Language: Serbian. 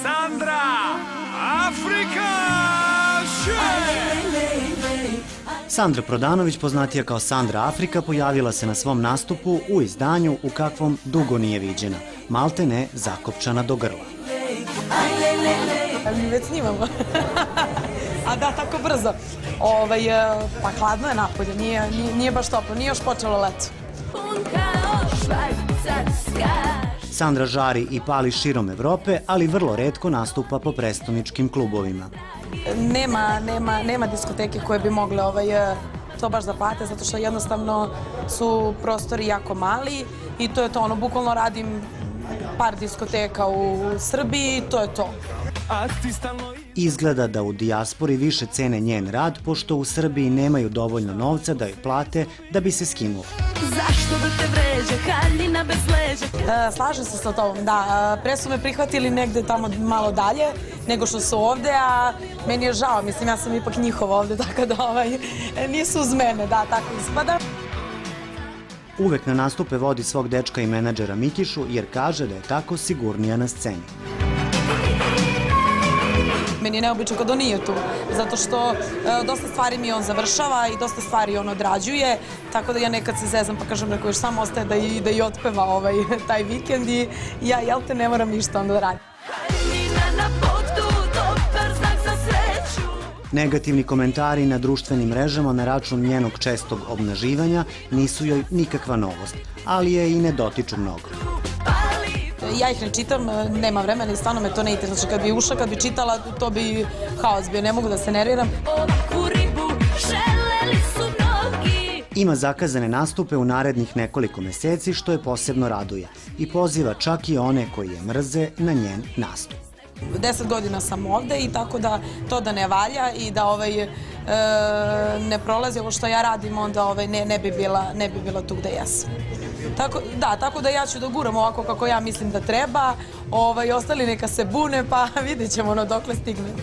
Sandra Afrika Sandra Prodanović, poznatija kao Sandra Afrika, pojavila se na svom nastupu u izdanju u kakvom dugo nije viđena, malte ne zakopčana do grla. Mi već snimamo. A da, tako brzo. Pa hladno je napolje, nije baš toplo, nije još počelo leto. Sandra žari i pali širom Evrope, ali vrlo retko nastupa po prestoničkim klubovima. Nema diskoteke koje bi mogle to baš da plate, zato što jednostavno su prostori jako mali i to je to, bukvalno radim par diskoteka u Srbiji i to je to. Izgleda da u dijaspori više cene njen rad, pošto u Srbiji nemaju dovoljno novca da joj plate da bi se skinula. Zašto da te vređe, haljina bez leđa? Slažem se sa tobom, da. Pre su me prihvatili negde tamo malo dalje nego što su ovde, a meni je žao, mislim, ja sam ipak njihova ovde, tako da nisu uz mene, da, tako ispada. Uvek na nastupe vodi svog dečka i menadžera Mikišu, jer kaže da je tako sigurnija na sceni. Meni je neobično kad on nije tu, zato što dosta stvari mi on završava i dosta stvari on odrađuje, tako da ja nekad se zezam pa kažem da još samo ostaje da i otpeva taj vikend i ja, jel te, ne moram ništa onda da radim. Negativni komentari na društvenim mrežama na račun njenog čestog obnaživanja nisu joj nikakva novost, ali je i ne dotiču mnogo. Ja ih ne čitam, nema vremena i stvarno me to ne interesuje. Znači, kad bi ušla, kad bi čitala, to bi haos bio, ne mogu da se nerviram. Ima zakazane nastupe u narednih nekoliko meseci, što je posebno raduje, i poziva čak i one koji je mrze na njen nastup. 10 godina sam ovde i tako da to da ne valja i da ne prolazi ovo što ja radim, onda ne bi bila tu gde jesam. Tako da ja ću da guram ovako kako ja mislim da treba, ostali neka se bune, pa vidjet ćemo dokle stignem.